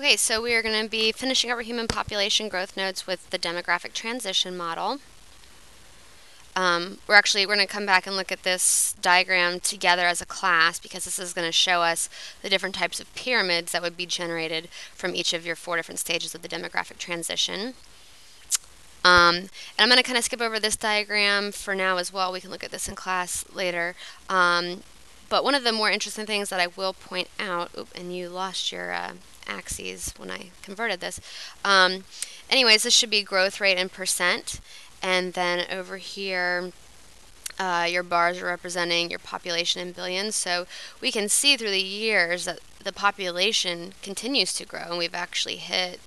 Okay, so we are going to be finishing up our human population growth notes with the demographic transition model. We're going to come back and look at this diagram together as a class because this is going to show us the different types of pyramids that would be generated from each of your 4 different stages of the demographic transition. And I'm going to kind of skip over this diagram for now as well. We can look at this in class later. But one of the more interesting things that I will point out, and you lost your axes when I converted this. Anyways, this should be growth rate in percent. And then over here, your bars are representing your population in billions. So we can see through the years that the population continues to grow, and we've actually hit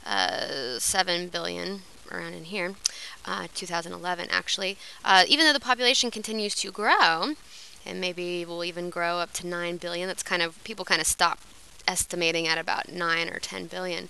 7 billion around in here, 2011 actually. Even though the population continues to grow, and maybe we'll even grow up to 9 billion, that's kind of, people kind of stop estimating at about 9 or 10 billion.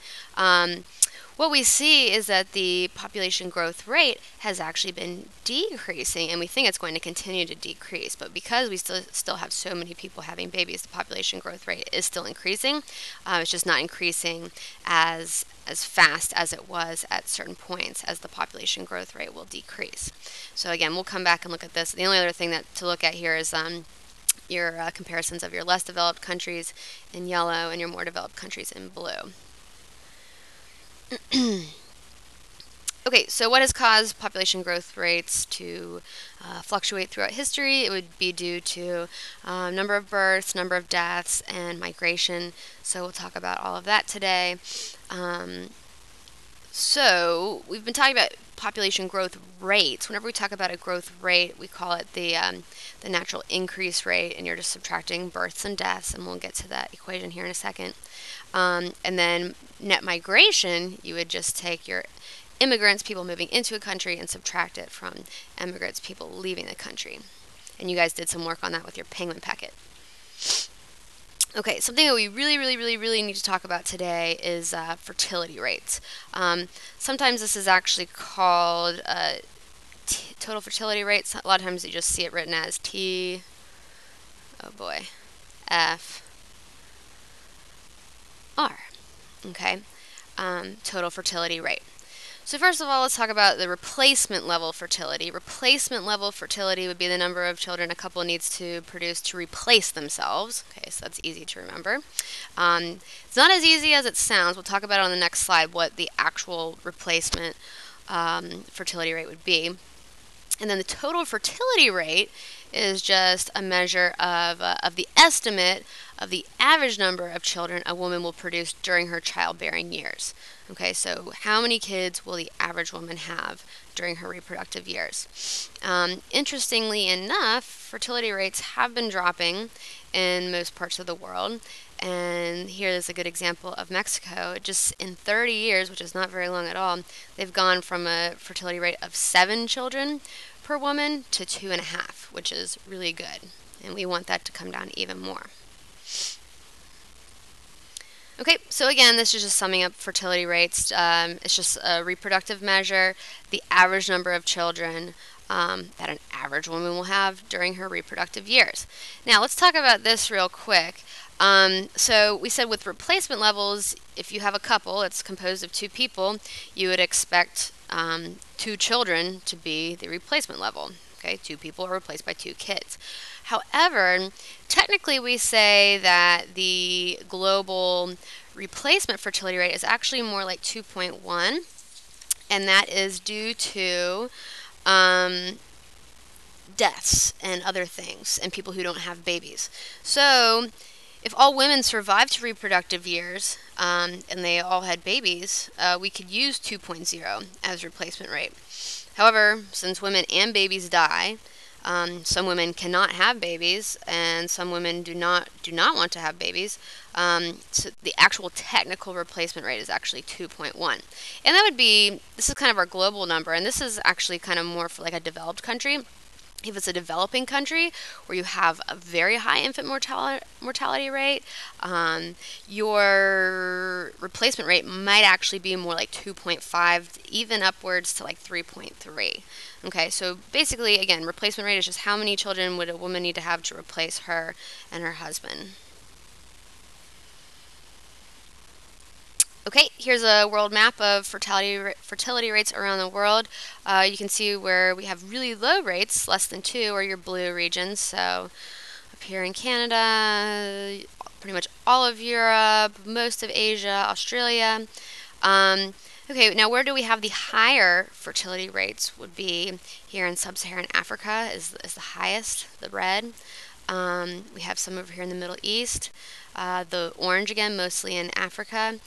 What we see is that the population growth rate has actually been decreasing, and we think it's going to continue to decrease. But because we still have so many people having babies, the population growth rate is still increasing. It's just not increasing as fast as it was at certain points, as the population growth rate will decrease. So again, we'll come back and look at this. The only other thing to look at here is your comparisons of your less developed countries in yellow and your more developed countries in blue. Okay, so what has caused population growth rates to fluctuate throughout history? It would be due to number of births, number of deaths, and migration. So we'll talk about all of that today. So we've been talking about population growth rates. Whenever we talk about a growth rate, we call it the natural increase rate, and you're just subtracting births and deaths, and we'll get to that equation here in a second. And then net migration, you would just take your immigrants, people moving into a country, and subtract it from immigrants, people leaving the country. And you guys did some work on that with your penguin packet. Okay, something that we really need to talk about today is fertility rates. Sometimes this is actually called total fertility rates. A lot of times you just see it written as T, oh boy, F, R. Okay, total fertility rate. So first of all, let's talk about the replacement level fertility. Replacement level fertility would be the number of children a couple needs to produce to replace themselves. Okay, so that's easy to remember. It's not as easy as it sounds. We'll talk about it on the next slide, what the actual replacement fertility rate would be. And then the total fertility rate is just a measure of the estimate of the average number of children a woman will produce during her childbearing years. Okay, so how many kids will the average woman have during her reproductive years? Interestingly enough, fertility rates have been dropping in most parts of the world. And here is a good example of Mexico. Just in 30 years, which is not very long at all, they've gone from a fertility rate of 7 children per woman to 2.5, which is really good. And we want that to come down even more. Okay, so again, this is just summing up fertility rates. It's just a reproductive measure, the average number of children that an average woman will have during her reproductive years. Now, let's talk about this real quick. So we said with replacement levels, if you have a couple, it's composed of 2 people, you would expect 2 children to be the replacement level. Okay, 2 people are replaced by 2 kids. However, technically we say that the global replacement fertility rate is actually more like 2.1, and that is due to deaths and other things and people who don't have babies. So if all women survived to reproductive years and they all had babies, we could use 2.0 as replacement rate. However, since women and babies die, some women cannot have babies, and some women do not want to have babies. So the actual technical replacement rate is actually 2.1, and that would be, this is kind of our global number, and this is actually kind of more for like a developed country. If it's a developing country where you have a very high infant mortality rate, your replacement rate might actually be more like 2.5, even upwards to like 3.3. Okay, so basically, again, replacement rate is just how many children would a woman need to have to replace her and her husband. Okay, here's a world map of fertility rates around the world. You can see where we have really low rates, less than 2, are your blue regions. So up here in Canada, pretty much all of Europe, most of Asia, Australia. Okay, now where do we have the higher fertility rates would be here in sub-Saharan Africa is the highest, the red. We have some over here in the Middle East. The orange again, mostly in Africa.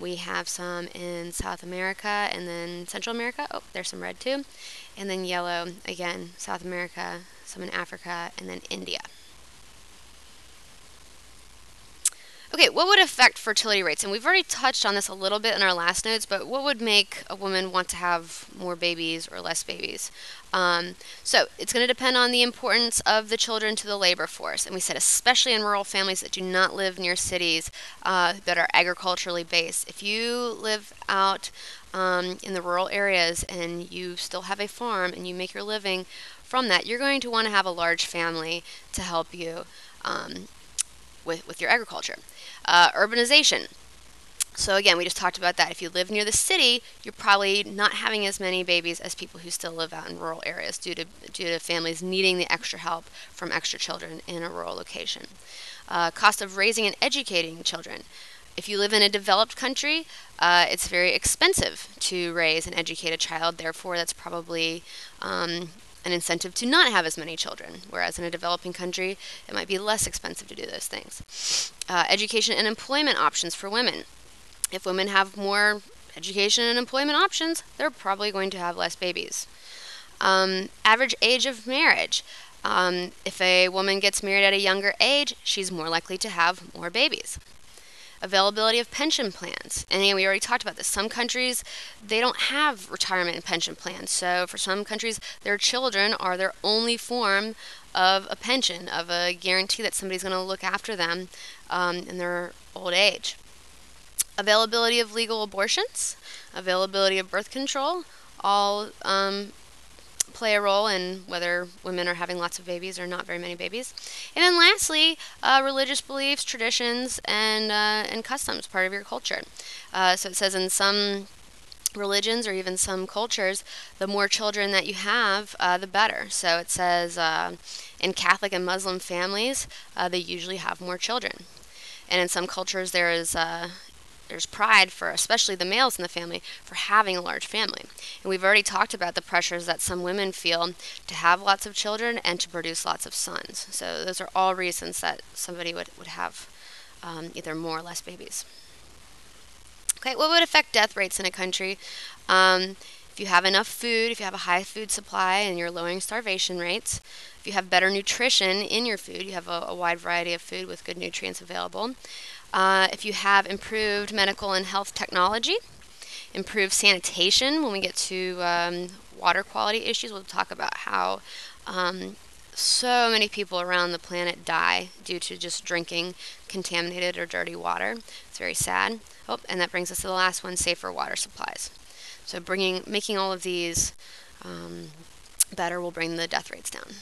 We have some in South America and then Central America. Oh, there's some red too. And then yellow, again, South America, some in Africa, and then India. Okay, what would affect fertility rates? And we've already touched on this a little bit in our last notes, but what would make a woman want to have more babies or less babies? So it's going to depend on the importance of the children to the labor force. And we said especially in rural families that do not live near cities that are agriculturally based. If you live out in the rural areas and you still have a farm and you make your living from that, you're going to want to have a large family to help you with your agriculture. Urbanization. So again, we just talked about that. If you live near the city, you're probably not having as many babies as people who still live out in rural areas due to families needing the extra help from extra children in a rural location. Cost of raising and educating children. If you live in a developed country, it's very expensive to raise and educate a child. Therefore, that's probably an incentive to not have as many children, whereas in a developing country, it might be less expensive to do those things. Education and employment options for women. If women have more education and employment options, they're probably going to have less babies. Average age of marriage. If a woman gets married at a younger age, she's more likely to have more babies. Availability of pension plans. And we already talked about this. Some countries, they don't have retirement and pension plans. So for some countries, their children are their only form of a pension, of a guarantee that somebody's going to look after them in their old age. Availability of legal abortions, availability of birth control, all play a role in whether women are having lots of babies or not very many babies. And then lastly, religious beliefs, traditions, and customs, part of your culture. So it says in some religions or even some cultures, the more children that you have, the better. So it says in Catholic and Muslim families, they usually have more children. And in some cultures, there's pride for, especially the males in the family, for having a large family. And we've already talked about the pressures that some women feel to have lots of children and to produce lots of sons. So those are all reasons that somebody would have either more or less babies. Okay, what would affect death rates in a country? If you have enough food, if you have a high food supply and you're lowering starvation rates, if you have better nutrition in your food, you have a wide variety of food with good nutrients available. If you have improved medical and health technology, improved sanitation, when we get to water quality issues, we'll talk about how so many people around the planet die due to just drinking contaminated or dirty water. It's very sad. Oh, and that brings us to the last one, safer water supplies. So making all of these better will bring the death rates down.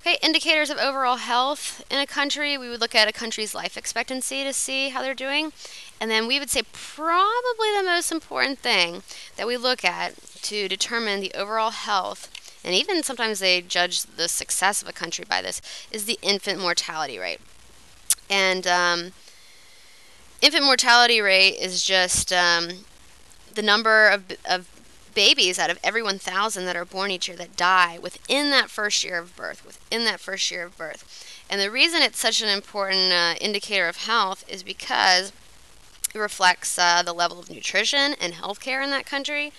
Okay, indicators of overall health in a country. We would look at a country's life expectancy to see how they're doing. And then we would say probably the most important thing that we look at to determine the overall health, and even sometimes they judge the success of a country by this, is the infant mortality rate. And infant mortality rate is just the number of babies out of every 1,000 that are born each year that die within that first year of birth, And the reason it's such an important indicator of health is because it reflects the level of nutrition and healthcare in that country.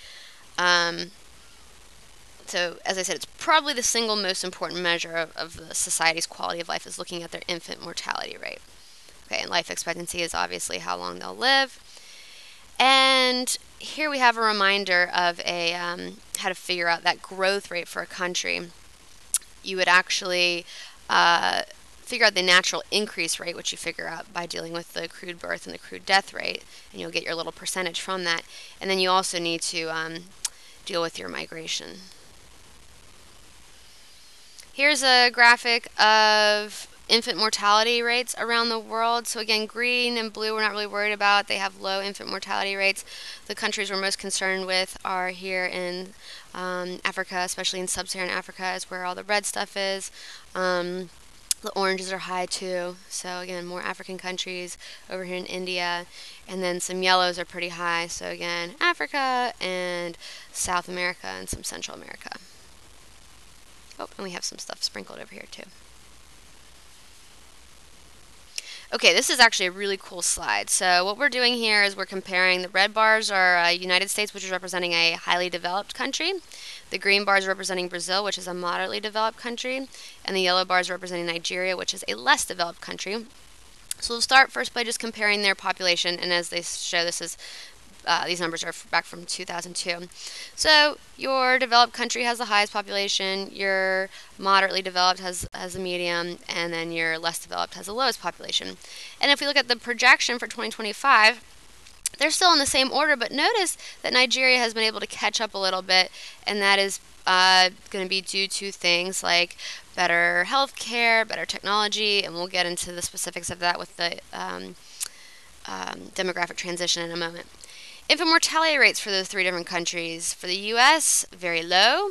So, as I said, it's probably the single most important measure of the society's quality of life is looking at their infant mortality rate. Okay, and life expectancy is obviously how long they'll live. And here we have a reminder of how to figure out that growth rate for a country. You would actually figure out the natural increase rate, which you figure out by dealing with the accrued birth and the accrued death rate, and you'll get your little percentage from that. And then you also need to deal with your migration. Here's a graphic of infant mortality rates around the world. So again, green and blue we're not really worried about. They have low infant mortality rates. The countries we're most concerned with are here in Africa, especially in sub-Saharan Africa is where all the red stuff is. The oranges are high too. So again, more African countries over here in India. And then some yellows are pretty high. So again, Africa and South America and some Central America. Oh, and we have some stuff sprinkled over here too. Okay, this is actually a really cool slide. So what we're doing here is we're comparing the red bars are United States, which is representing a highly developed country. The green bars representing Brazil, which is a moderately developed country. And the yellow bars representing Nigeria, which is a less developed country. So we'll start first by just comparing their population. And as they show, this is these numbers are back from 2002. So your developed country has the highest population, your moderately developed has a medium, and then your less developed has the lowest population. And if we look at the projection for 2025, they're still in the same order, but notice that Nigeria has been able to catch up a little bit, and that is going to be due to things like better health care, better technology, and we'll get into the specifics of that with the demographic transition in a moment. Infant mortality rates for the three different countries. For the U.S., very low.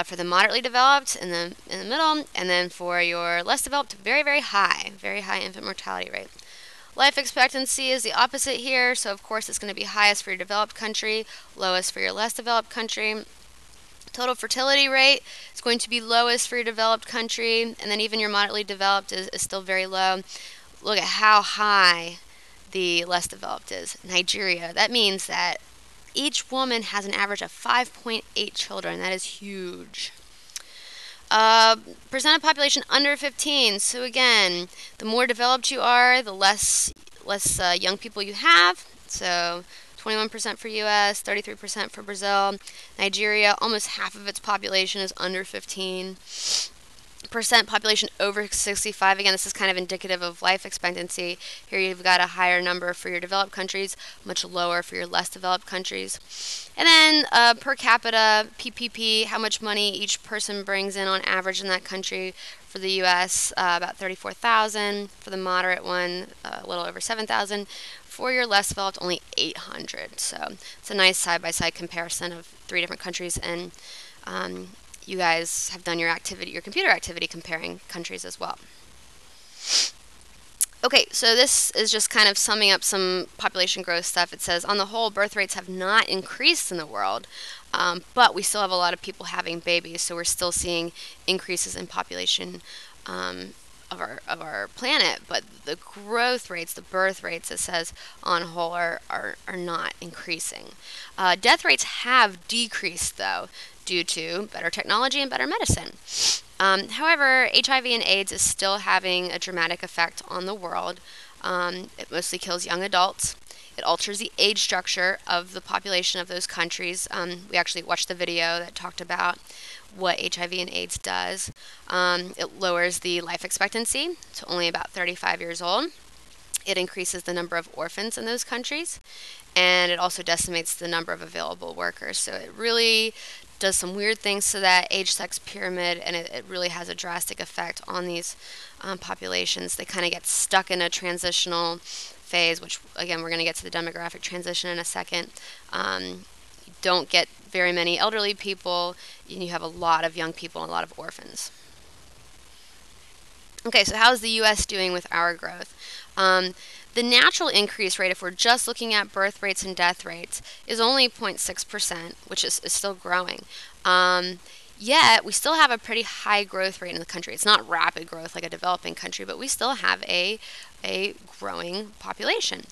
For the moderately developed, in the middle. And then for your less developed, very, very high. Very high infant mortality rate. Life expectancy is the opposite here. So, of course, it's going to be highest for your developed country, lowest for your less developed country. Total fertility rate is going to be lowest for your developed country. And then even your moderately developed is still very low. Look at how high the less developed is. Nigeria. That means that each woman has an average of 5.8 children. That is huge. Percent of population under 15. So again, the more developed you are, the less young people you have. So 21% for U.S., 33% for Brazil. Nigeria, almost half of its population is under 15%. Population over 65. Again, this is kind of indicative of life expectancy. Here you've got a higher number for your developed countries, much lower for your less developed countries. And then per capita, PPP, how much money each person brings in on average in that country. For the U.S., about $34,000. For the moderate one, a little over $7,000. For your less developed, only $800. So it's a nice side-by-side comparison of three different countries, and you guys have done your computer activity comparing countries as well. Okay, so this is just kind of summing up some population growth stuff. It says, on the whole, birth rates have not increased in the world, but we still have a lot of people having babies, so we're still seeing increases in population of our planet, but the growth rates, the birth rates, it says, on whole, are not increasing. Death rates have decreased, though, due to better technology and better medicine. However, HIV and AIDS is still having a dramatic effect on the world. It mostly kills young adults. It alters the age structure of the population of those countries. We actually watched the video that talked about what HIV and AIDS does. It lowers the life expectancy to only about 35 years old. It increases the number of orphans in those countries, and it also decimates the number of available workers. So it really does some weird things to that age-sex pyramid, and it really has a drastic effect on these populations. They kind of get stuck in a transitional phase, which, again, we're going to get to the demographic transition in a second. You don't get very many elderly people, and you have a lot of young people and a lot of orphans. Okay, so how is the U.S. doing with our growth? The natural increase rate, if we're just looking at birth rates and death rates, is only 0.6%, which is still growing. Yet, we still have a pretty high growth rate in the country. It's not rapid growth like a developing country, but we still have a growing population.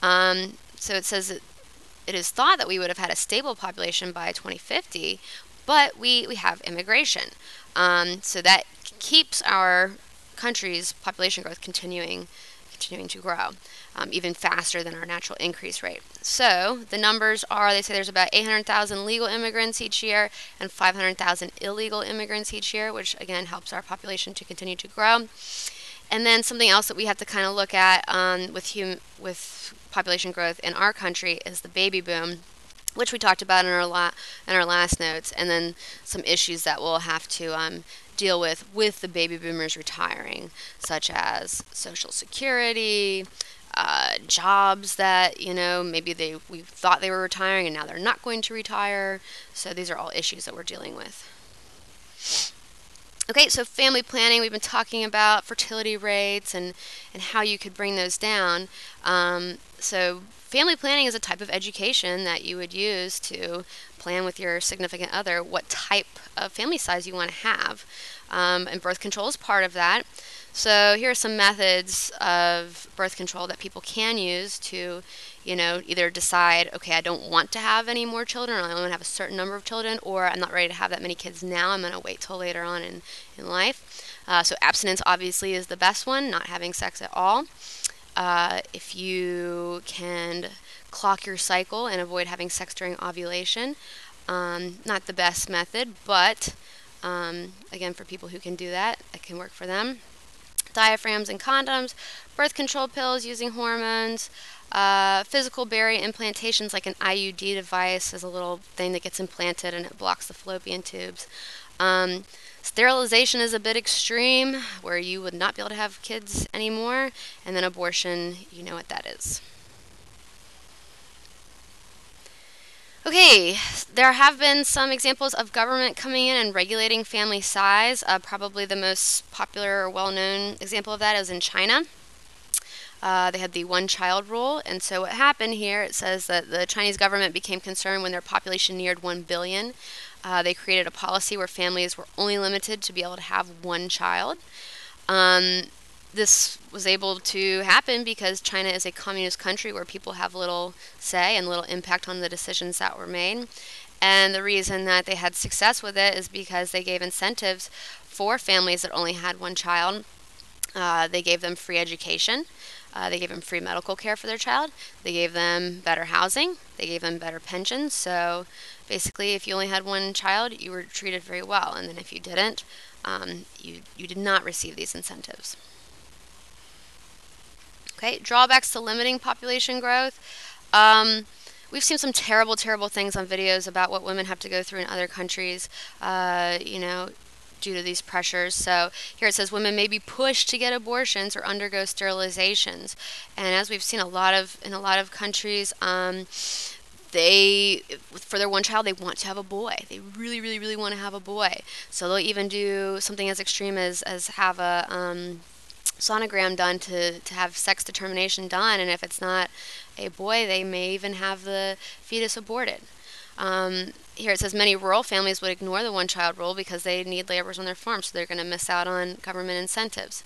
So it says that it is thought that we would have had a stable population by 2050, but we have immigration. So that keeps our country's population growth continuing to grow, even faster than our natural increase rate. So the numbers are, they say there's about 800,000 legal immigrants each year and 500,000 illegal immigrants each year, which again helps our population to continue to grow. And then something else that we have to kind of look at with population growth in our country is the baby boom, which we talked about in our last notes, and then some issues that we'll have to deal with the baby boomers retiring, such as Social Security, jobs that, maybe we thought they were retiring and now they're not going to retire. So these are all issues that we're dealing with. Okay, so family planning, we've been talking about fertility rates and how you could bring those down. So family planning is a type of education that you would use to plan with your significant other what type of family size you want to have. And birth control is part of that. So here are some methods of birth control that people can use to, either decide, okay, I don't want to have any more children, or I only want to have a certain number of children, or I'm not ready to have that many kids now, I'm going to wait till later on in life. So abstinence obviously is the best one, not having sex at all. If you can clock your cycle and avoid having sex during ovulation, not the best method, but again, for people who can do that, it can work for them. Diaphragms and condoms, birth control pills using hormones, physical barrier implantations like an IUD device is a little thing that gets implanted and it blocks the fallopian tubes. Sterilization is a bit extreme, where you would not be able to have kids anymore, and then abortion, you know what that is. Okay, there have been some examples of government coming in and regulating family size. Probably the most popular or well-known example of that is in China. They had the one-child rule, and so what happened here, it says that the Chinese government became concerned when their population neared 1 billion. They created a policy where families were only limited to be able to have one child. This was able to happen because China is a communist country where people have little say and little impact on the decisions that were made. And the reason that they had success with it is because they gave incentives for families that only had one child. They gave them free education. They gave them free medical care for their child. They gave them better housing. They gave them better pensions. So basically, if you only had one child, you were treated very well. And then if you didn't, you did not receive these incentives. Okay, drawbacks to limiting population growth. We've seen some terrible, terrible things on videos about what women have to go through in other countries, due to these pressures. So here it says women may be pushed to get abortions or undergo sterilizations. And as we've seen in a lot of countries, for their one child, they want to have a boy. They really, really, really want to have a boy. So they'll even do something as extreme as have a sonogram done to have sex determination done, and if it's not a boy, they may even have the fetus aborted. Here it says many rural families would ignore the one-child rule because they need laborers on their farms, so they're going to miss out on government incentives.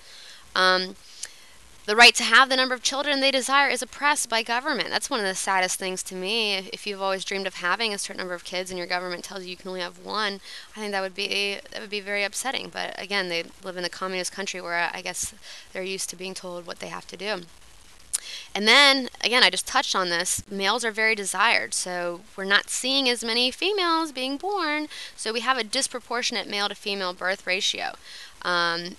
The right to have the number of children they desire is oppressed by government. That's one of the saddest things to me. If you've always dreamed of having a certain number of kids and your government tells you can only have one, I think that would be very upsetting. But again, they live in a communist country where I guess they're used to being told what they have to do. And then, again, I just touched on this, males are very desired, so we're not seeing as many females being born, so we have a disproportionate male to female birth ratio. And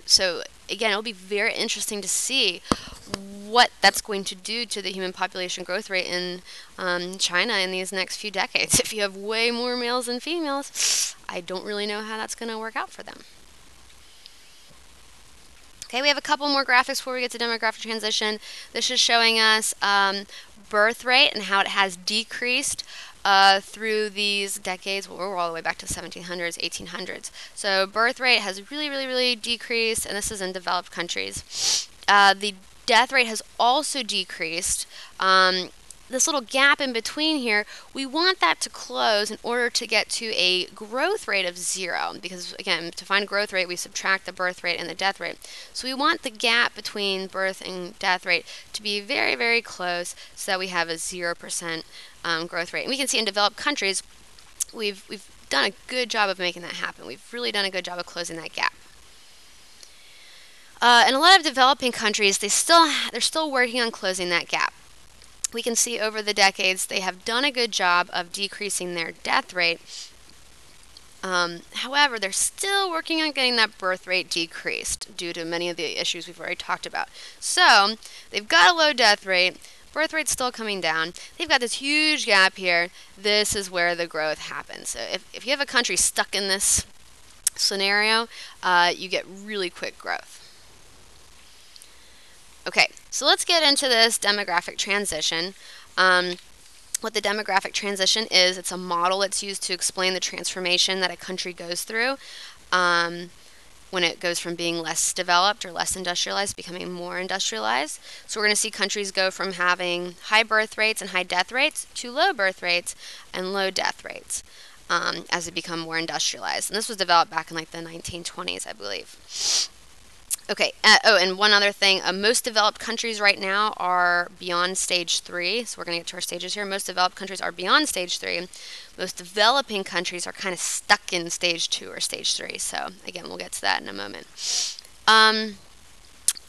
so, again, it'll be very interesting to see what that's going to do to the human population growth rate in China in these next few decades. If you have way more males than females, I don't really know how that's going to work out for them. Okay, we have a couple more graphics before we get to demographic transition. This is showing us birth rate and how it has decreased through these decades. Well, we're all the way back to 1700s, 1800s. So birth rate has really, really, really decreased, and this is in developed countries. The death rate has also decreased. This little gap in between here, we want that to close in order to get to a growth rate of 0. Because, again, to find growth rate, we subtract the birth rate and the death rate. So we want the gap between birth and death rate to be very, very close so that we have a 0% growth rate. And we can see in developed countries, we've done a good job of making that happen. We've really done a good job of closing that gap. In a lot of developing countries, they're still working on closing that gap. We can see over the decades they have done a good job of decreasing their death rate. However, they're still working on getting that birth rate decreased due to many of the issues we've already talked about. So they've got a low death rate. Birth rate's still coming down. They've got this huge gap here. This is where the growth happens. So if you have a country stuck in this scenario, you get really quick growth. Okay, so let's get into this demographic transition. What the demographic transition is, it's a model that's used to explain the transformation that a country goes through when it goes from being less developed or less industrialized, becoming more industrialized. So we're going to see countries go from having high birth rates and high death rates to low birth rates and low death rates as they become more industrialized. And this was developed back in like the 1920s, I believe. Okay, and one other thing, most developed countries right now are beyond stage 3, so we're going to get to our stages here. Most developed countries are beyond stage 3. Most developing countries are kind of stuck in stage 2 or stage 3, so again, we'll get to that in a moment.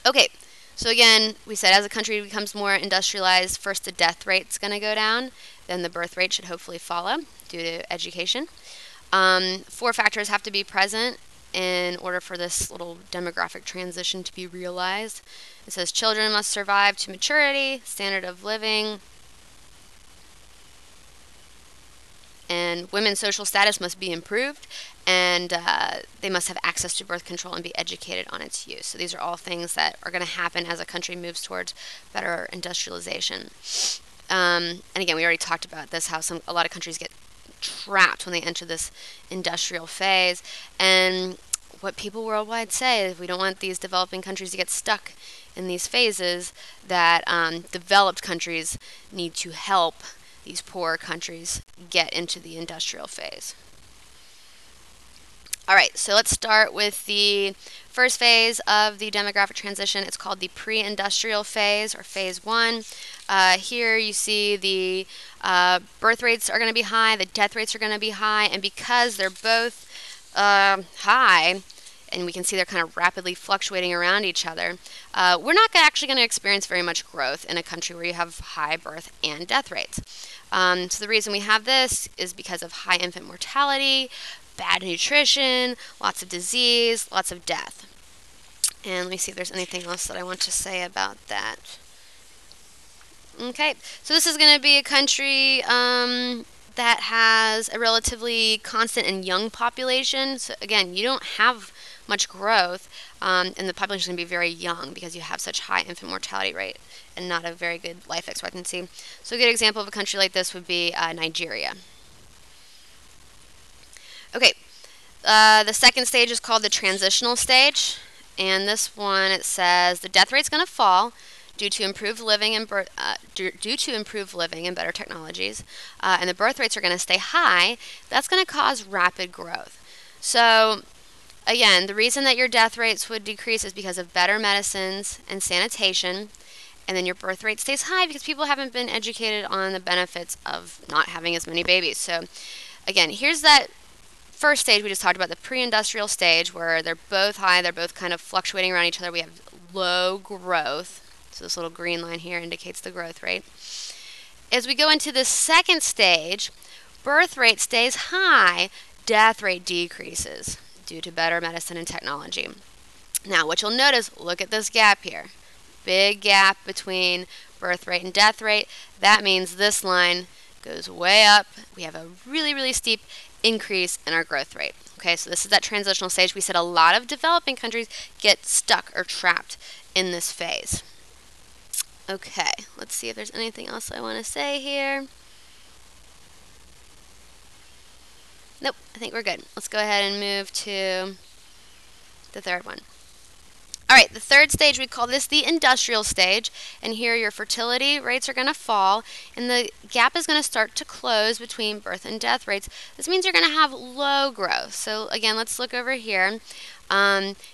Okay, so again, we said as a country becomes more industrialized, first the death rate's going to go down, then the birth rate should hopefully follow due to education. 4 factors have to be present in order for this little demographic transition to be realized. It says children must survive to maturity, standard of living, and women's social status must be improved, and they must have access to birth control and be educated on its use. So these are all things that are going to happen as a country moves towards better industrialization. And again, we already talked about this, how a lot of countries get trapped when they enter this industrial phase. And what people worldwide say is we don't want these developing countries to get stuck in these phases, that developed countries need to help these poorer countries get into the industrial phase. All right, so let's start with the first phase of the demographic transition. It's called the pre-industrial phase, or phase 1. Here you see the birth rates are going to be high, the death rates are going to be high, and because they're both high, and we can see they're kind of rapidly fluctuating around each other, we're not actually going to experience very much growth in a country where you have high birth and death rates. So the reason we have this is because of high infant mortality, bad nutrition, lots of disease, lots of death. And let me see if there's anything else that I want to say about that. Okay, so this is going to be a country that has a relatively constant and young population. So again, you don't have much growth, and the population is going to be very young because you have such high infant mortality rate and not a very good life expectancy. So a good example of a country like this would be Nigeria. Okay, the second stage is called the transitional stage, and this one, it says the death rate's going to fall due to improved living and better technologies, and the birth rates are going to stay high. That's going to cause rapid growth. So again, the reason that your death rates would decrease is because of better medicines and sanitation, and then your birth rate stays high because people haven't been educated on the benefits of not having as many babies. So again, here's that first stage we just talked about, the pre-industrial stage, where they're both high, they're both kind of fluctuating around each other. We have low growth. So this little green line here indicates the growth rate. As we go into the second stage, birth rate stays high, death rate decreases due to better medicine and technology. Now, what you'll notice, look at this gap here. Big gap between birth rate and death rate. That means this line goes way up. We have a really, really steep increase in our growth rate. Okay, so this is that transitional stage. We said a lot of developing countries get stuck or trapped in this phase. Okay, let's see if there's anything else I want to say here. Nope, I think we're good. Let's go ahead and move to the third one. All right, the third stage, we call this the industrial stage, and here your fertility rates are going to fall, and the gap is going to start to close between birth and death rates. This means you're going to have low growth. So again, let's look over here.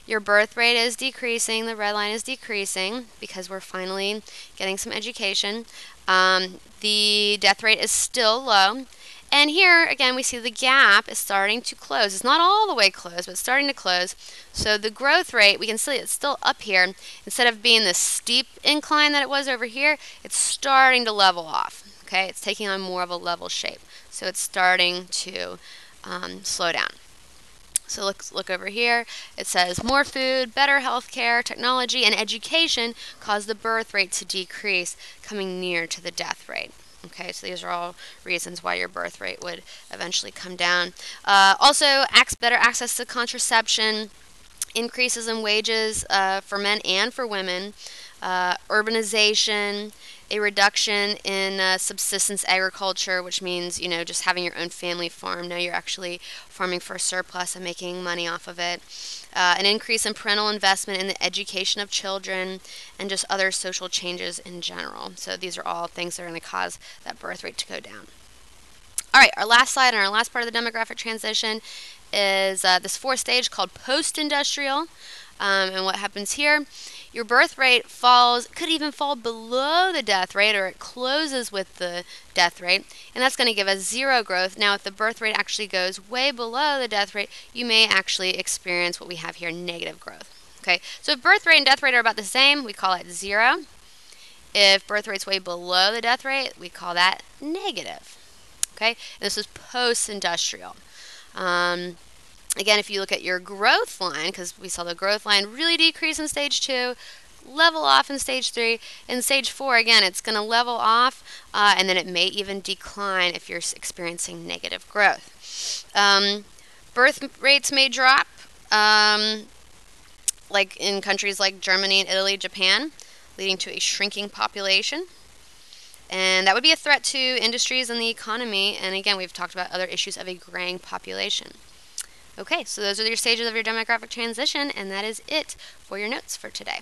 Your birth rate is decreasing, the red line is decreasing because we're finally getting some education. The death rate is still low. And here, again, we see the gap is starting to close. It's not all the way closed, but it's starting to close. So the growth rate, we can see it's still up here. Instead of being this steep incline that it was over here, it's starting to level off. Okay, it's taking on more of a level shape. So it's starting to slow down. So look over here. It says more food, better health care, technology, and education cause the birth rate to decrease, coming near to the death rate. Okay, so these are all reasons why your birth rate would eventually come down. Also, better access to contraception, increases in wages for men and for women, urbanization, a reduction in subsistence agriculture, which means, just having your own family farm. Now you're actually farming for a surplus and making money off of it. An increase in parental investment in the education of children, and just other social changes in general. So these are all things that are going to cause that birth rate to go down. All right, our last slide and our last part of the demographic transition is this fourth stage called post-industrial. And what happens here, your birth rate could even fall below the death rate, or it closes with the death rate, and that's going to give us zero growth. Now, if the birth rate actually goes way below the death rate, you may actually experience what we have here, negative growth. Okay, so if birth rate and death rate are about the same, we call it zero. If birth rate's way below the death rate, we call that negative. Okay, and this is post-industrial. Again, if you look at your growth line, because we saw the growth line really decrease in stage 2, level off in stage 3. In stage 4, again, it's going to level off, and then it may even decline if you're experiencing negative growth. Birth rates may drop, like in countries like Germany and Italy, Japan, leading to a shrinking population. And that would be a threat to industries and the economy. And again, we've talked about other issues of a graying population. Okay, so those are your stages of your demographic transition, and that is it for your notes for today.